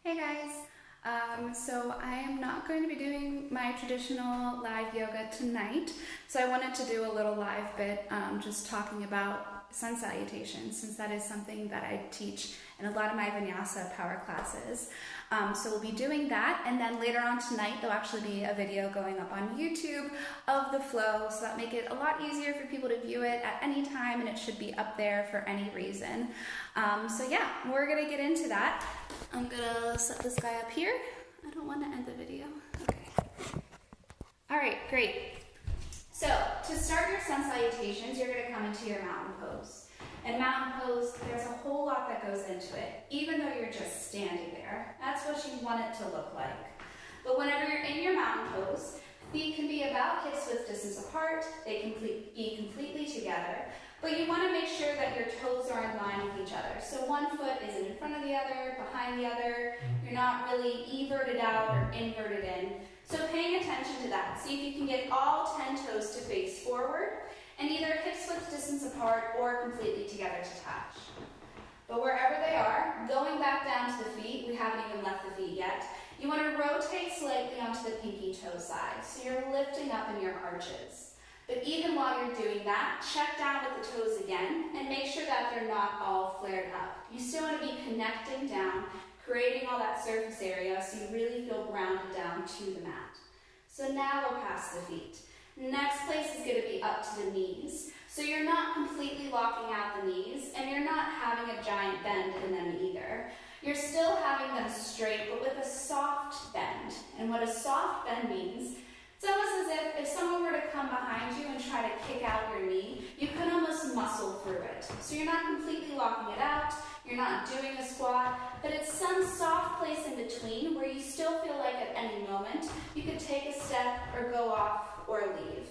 Hey guys, so I am not going to be doing my traditional live yoga tonight, so I wanted to do a little live bit just talking about sun salutations, since that is something that I teach in a lot of my vinyasa power classes. So we'll be doing that, and then later on tonight there'll actually be a video going up on YouTube of the flow, so that make it a lot easier for people to view it at any time, and it should be up there for any reason. So yeah, we're gonna get into that. I'm gonna set this guy up here. I don't want to end the video. Okay. All right, great. So to start your sun salutations, you're gonna come into your mountain pose. In mountain pose, there's a whole lot that goes into it, even though you're just standing there. That's what you want it to look like. But whenever you're in your mountain pose, feet can be about hips-width distance apart. They can be completely together. But you want to make sure that your toes are in line with each other. So one foot isn't in front of the other, behind the other. You're not really everted out or inverted in. So paying attention to that. See if you can get all 10 toes to face forward and either hips-width distance apart or completely together to touch. But wherever they are, going back down to the feet, we haven't even left the feet yet, you want to rotate slightly onto the pinky toe side. So you're lifting up in your arches. But even while you're doing that, check down with the toes again and make sure that they're not all flared up. You still want to be connecting down, creating all that surface area so you really feel grounded down to the mat. So now we'll pass the feet. Next place is going to be up to the knees. So you're not completely locking out the knees and you're not having a giant bend in them either. You're still having them straight but with a soft bend. And what a soft bend means, it's almost as if someone were to come behind you and try to kick out your knee, you could almost muscle through it. So you're not completely locking it out, you're not doing a squat, but it's some soft place in between where you still feel like at any moment you could take a step or go off or leave.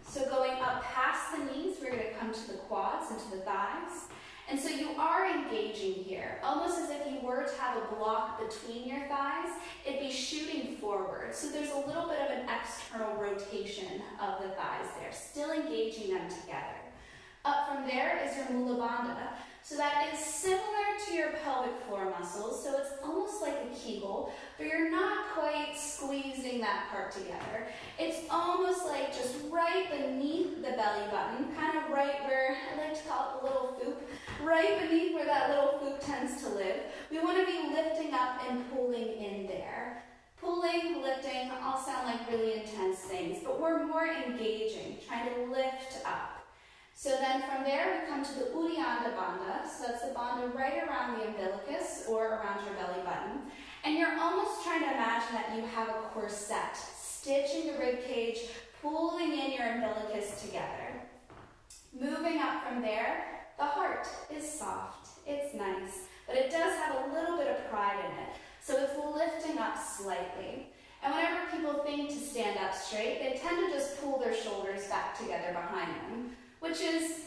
So going up past the knees, we're going to come to the quads and to the thighs. And so you are engaging here, almost as if you were to have a block between your thighs, it'd be shooting forward. So there's a little bit of an external rotation of the thighs there, still engaging them together. Up from there is your Mula Bandha. So that is similar to your pelvic floor muscles, so it's almost like a Kegel, but you're not quite squeezing that part together. It's almost like just right beneath the belly button, kind of right where, I like to call it the little foop, right beneath where that little foop tends to live. We want to be lifting up and pulling in there. Pulling, lifting, all sound like really intense things, but we're more engaging, trying to lift up. So then from there, we come to the Uddiyana Bandha. So that's the bandha right around the umbilicus or around your belly button. And you're almost trying to imagine that you have a corset, stitching the rib cage, pulling in your umbilicus together. Moving up from there, the heart is soft, it's nice, but it does have a little bit of pride in it. So it's lifting up slightly. And whenever people think to stand up straight, they tend to just pull their shoulders back together behind them, which is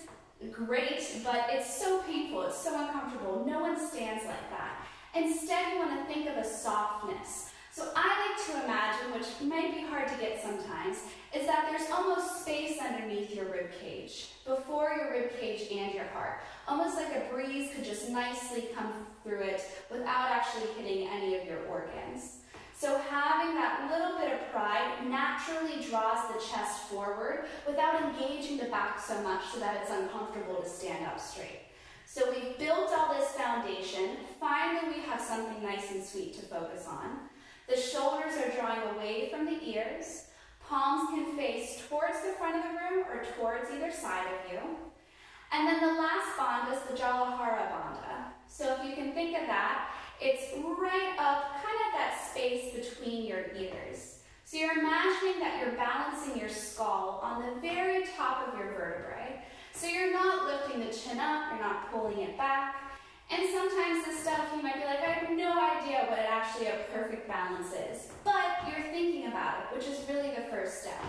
great, but it's so painful, it's so uncomfortable. No one stands like that. Instead, you want to think of a softness. So I like to imagine, which might be hard to get sometimes, is that there's almost space underneath your rib cage, before your rib cage and your heart. Almost like a breeze could just nicely come through it without actually hitting any of your organs. So having that little bit of pride naturally draws the chest forward without engaging the back so much so that it's uncomfortable to stand up straight. So we've built all this foundation. Finally, we have something nice and sweet to focus on. The shoulders are drawing away from the ears. Palms can face towards the front of the room or towards either side of you. And then the last bandha is the Jalahara Bandha. So if you can think of that, it's right up, kind of that space between your ears. So you're imagining that you're balancing your skull on the very top of your vertebrae. So you're not lifting the chin up, you're not pulling it back. And sometimes this stuff, you might be like, I have no idea what actually a perfect balance is. But you're thinking about it, which is really the first step.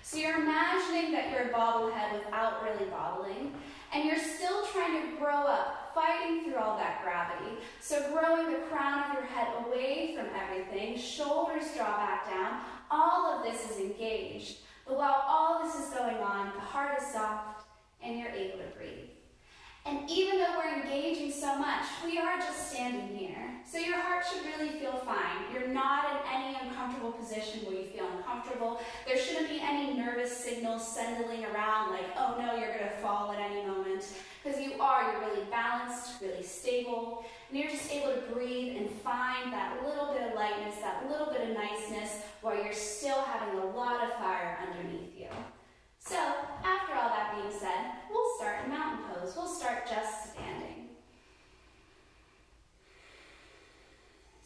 So you're imagining that you're a bobblehead without really bobbling, and you're still trying to grow up, fighting through all that gravity. So growing the crown of your head away from everything, shoulders draw back down, all of this is engaged. But while all this is going on, the heart is soft, and you're able to breathe. And even though we're engaging so much, we are just standing here. So your heart should really feel fine. You're not in any uncomfortable position where you feel uncomfortable. There shouldn't be any nervous signals sending around like, oh no, you're going to fall at any moment. Because you're really balanced, really stable, and you're just able to breathe and find that little bit of lightness, that little bit of niceness, while you're still having a lot of fire underneath you. So, after all that being said, we'll start in mountain pose. We'll start just standing.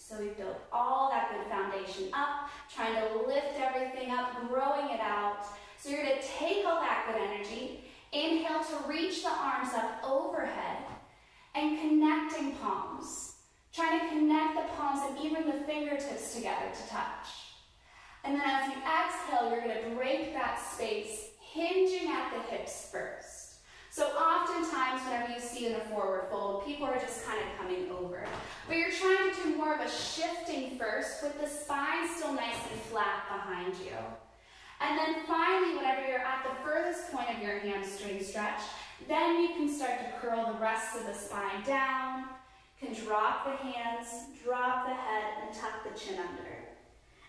So we've built all that good foundation up, trying to lift everything up, growing it out. So you're going to take all that good energy, inhale to reach the arms up overhead, and connecting palms. Trying to connect the palms and even the fingertips together to touch. And then as you exhale, you're going to break that space, hinging at the hips first. So oftentimes whenever you see in a forward fold, people are just kind of coming over. But you're trying to do more of a shifting first with the spine still nice and flat behind you. And then finally, whenever you're at the furthest point of your hamstring stretch, then you can start to curl the rest of the spine down, can drop the hands, drop the head, and tuck the chin under.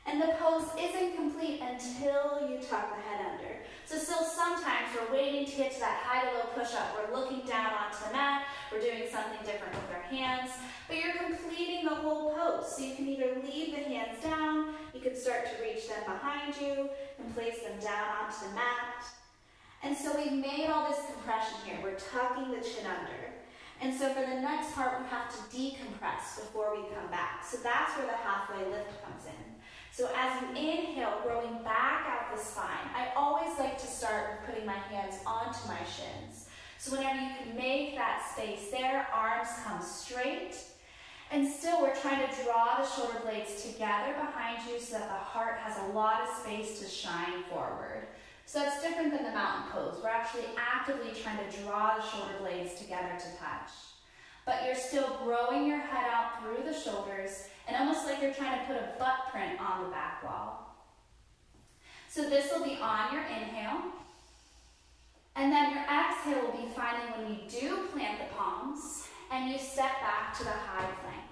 And the pose isn't complete until you tuck the head under. So still sometimes we're waiting to get to that high to low push-up. We're looking down onto the mat. We're doing something different with our hands. But you're completing the whole pose. So you can either leave the hands down, you can start to reach them behind you, and place them down onto the mat. And so we've made all this compression here. We're tucking the chin under. And so for the next part, we have to decompress before we come back. So that's where the halfway lift comes in. So as you inhale, growing back out the spine, I always like to start with putting my hands onto my shins. So whenever you can make that space there, arms come straight. And still we're trying to draw the shoulder blades together behind you so that the heart has a lot of space to shine forward. So that's different than the mountain pose. We're actually actively trying to draw the shoulder blades together to touch. But you're still growing your head out through the shoulders and almost like you're trying to put a butt print on the back wall. So this will be on your inhale. And then your exhale will be finding when you do plant the palms and you step back to the high plank.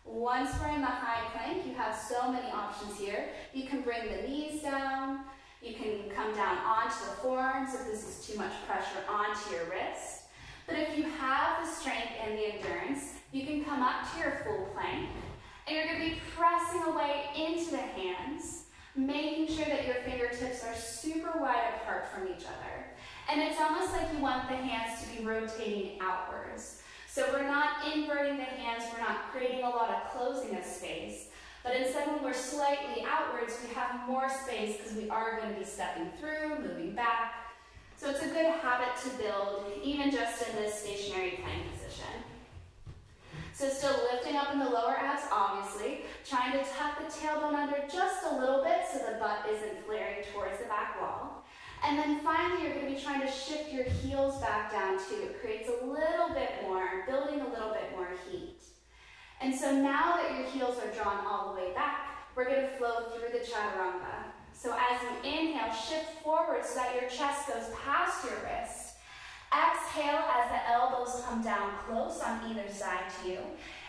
Once we're in the high plank, you have so many options here. You can bring the knees down. You can come down onto the forearms if this is too much pressure onto your wrist. But if you have the strength and the endurance, you can come up to your full plank. And you're going to be pressing away into the hands, making sure that your fingertips are super wide apart from each other. And it's almost like you want the hands to be rotating outwards. So we're not inverting the hands, we're not creating a lot of closing of space. But instead, when we're slightly outwards, we have more space because we are going to be stepping through, moving back. So it's a good habit to build, even just in this stationary plank position. So still lifting up in the lower abs, obviously, trying to tuck the tailbone under just a little bit so the butt isn't flaring towards the back wall. And then finally, you're going to be trying to shift your heels back down too. It creates a little bit more, building a little bit more heat. And so now that your heels are drawn all the way back, we're going to flow through the chaturanga. So as you inhale, shift forward so that your chest goes past your wrist. Exhale as the elbows come down close on either side to you.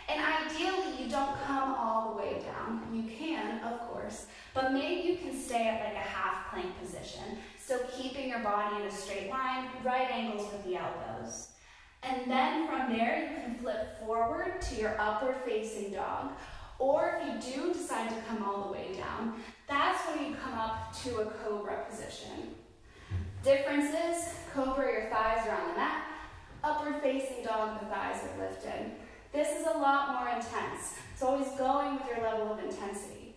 And ideally, you don't come all the way down. You can, of course, but maybe you can stay at like a half plank position, still keeping your body in a straight line, right angles with the elbows. And then from there, you can flip forward to your upward facing dog. Or if you do decide to come all the way down, that's when you come up to a cobra position. Difference is, cobra, your thighs are on the mat. Upward facing dog, the thighs are lifted. This is a lot more intense. It's always going with your level of intensity.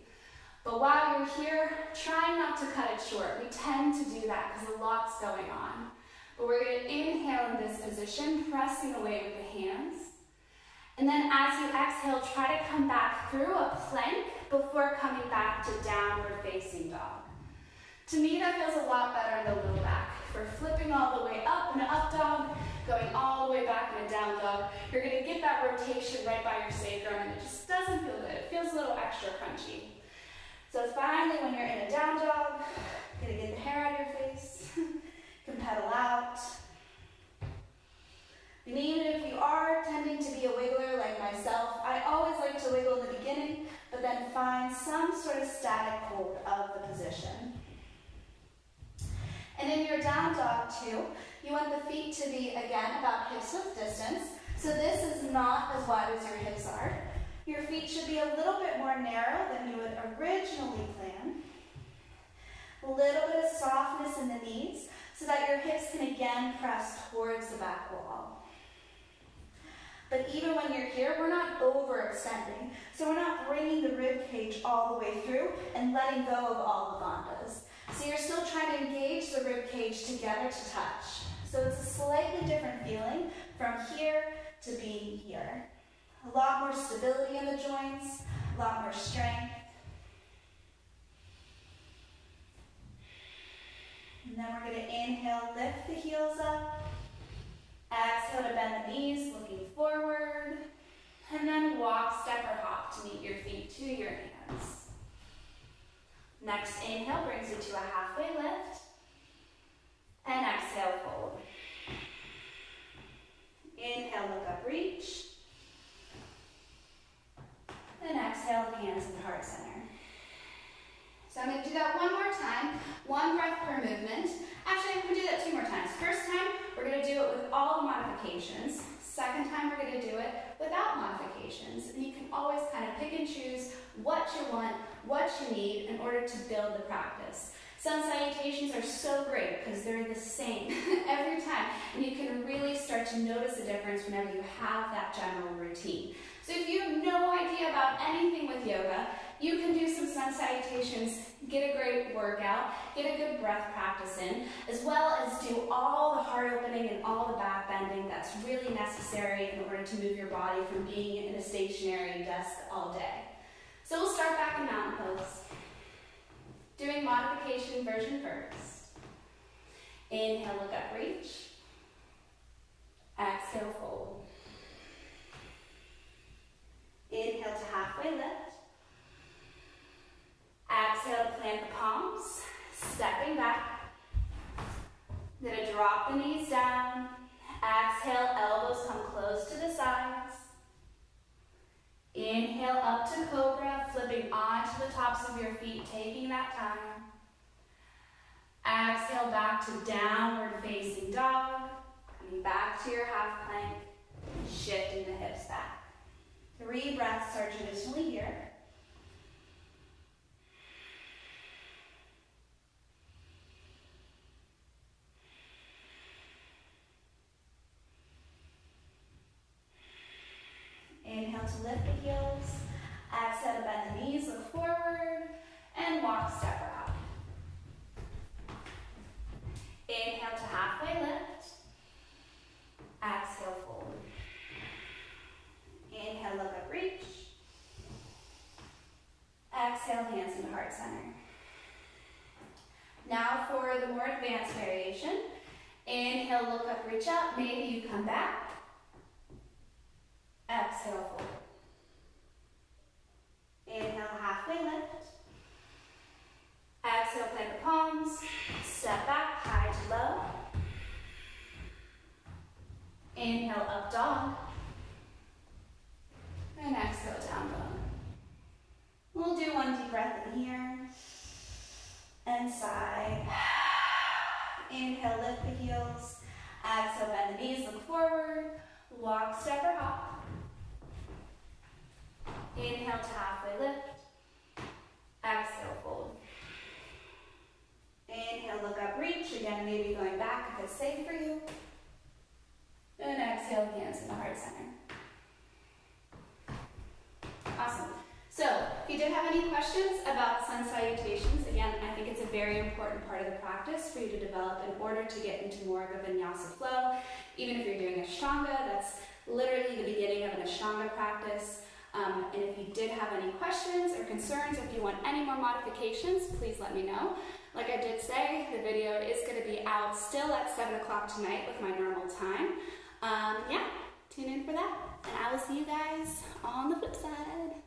But while you're here, try not to cut it short. We tend to do that because a lot's going on. But we're going to inhale in this position, pressing away with the hands. And then as you exhale, try to come back through a plank before coming back to downward facing dog. To me, that feels a lot better in the low back. If we're flipping all the way up in an up dog, going all the way back in a down dog, you're going to get that rotation right by your sacrum, and it just doesn't feel good. It feels a little extra crunchy. So finally, when you're in a down dog, you're going to get the hair out of your face. You can pedal out. And even if you are tending to be a wiggle yourself. I always like to wiggle in the beginning, but then find some sort of static hold of the position. And in your down dog 2, you want the feet to be, again, about hip-width distance. So this is not as wide as your hips are. Your feet should be a little bit more narrow than you would originally plan. A little bit of softness in the knees so that your hips can again press towards the back wall. But even when you're here, we're not overextending. So we're not bringing the rib cage all the way through and letting go of all the bandhas. So you're still trying to engage the rib cage together to touch. So it's a slightly different feeling from here to being here. A lot more stability in the joints, a lot more strength. And then we're going to inhale, lift the heels up. Exhale to bend the knees, looking forward. And then walk, step, or hop to meet your feet to your hands. Next inhale brings you to a halfway lift. And exhale, fold. Inhale, look up, reach. And exhale, hands in heart center. So I'm going to do that one more time, one breath per movement. Actually, I'm going to do that 2 more times. First time, we're going to do it with all the modifications. Second time, we're going to do it without modifications. And you can always kind of pick and choose what you want, what you need in order to build the practice. Sun salutations are so great because they're the same every time. And you can really start to notice a difference whenever you have that general routine. So if you have no idea about anything with yoga, you can do some sun salutations, get a great workout, get a good breath practice in, as well as do all the heart opening and all the back bending that's really necessary in order to move your body from being in a stationary desk all day. So we'll start back in mountain pose. Doing modification version first. Inhale, look up, reach. Exhale, fold. Inhale to halfway lift. Exhale to plant the palms, stepping back. Gonna drop the knees down. Exhale, elbows come close to the sides. Inhale up to cobra, flipping onto the tops of your feet, taking that time. Exhale back to downward facing dog. Coming back to your half plank, shifting the hips back. 3 breaths are traditionally here. Inhale to lift the heels. Exhale to bend the knees, look forward, and walk, step, or hop. Inhale to halfway lift. Exhale, fold. Inhale, look up, reach. Exhale, hands into heart center. Now for the more advanced variation. Inhale, look up, reach up. Maybe you come back. Exhale, fold. Inhale, halfway lift. Exhale, plant the palms. Step back, high to low. Inhale, up dog. And exhale, down dog. We'll do 1 deep breath in here. And sigh. Inhale, lift the heels. Exhale, bend the knees, look forward. Walk, step, or hop. Inhale to halfway lift. Exhale, fold. Inhale, look up, reach. Again, maybe going back if it's safe for you. And exhale, hands in the heart center. Awesome. So, if you did have any questions about sun salutations, again, I think it's a very important part of the practice for you to develop in order to get into more of a vinyasa flow. Even if you're doing Ashtanga, that's literally the beginning of an Ashtanga practice. And if you did have any questions or concerns, if you want any more modifications, please let me know. Like I did say, the video is going to be out still at 7 o'clock tonight with my normal time. Yeah, tune in for that. And I will see you guys on the flip side.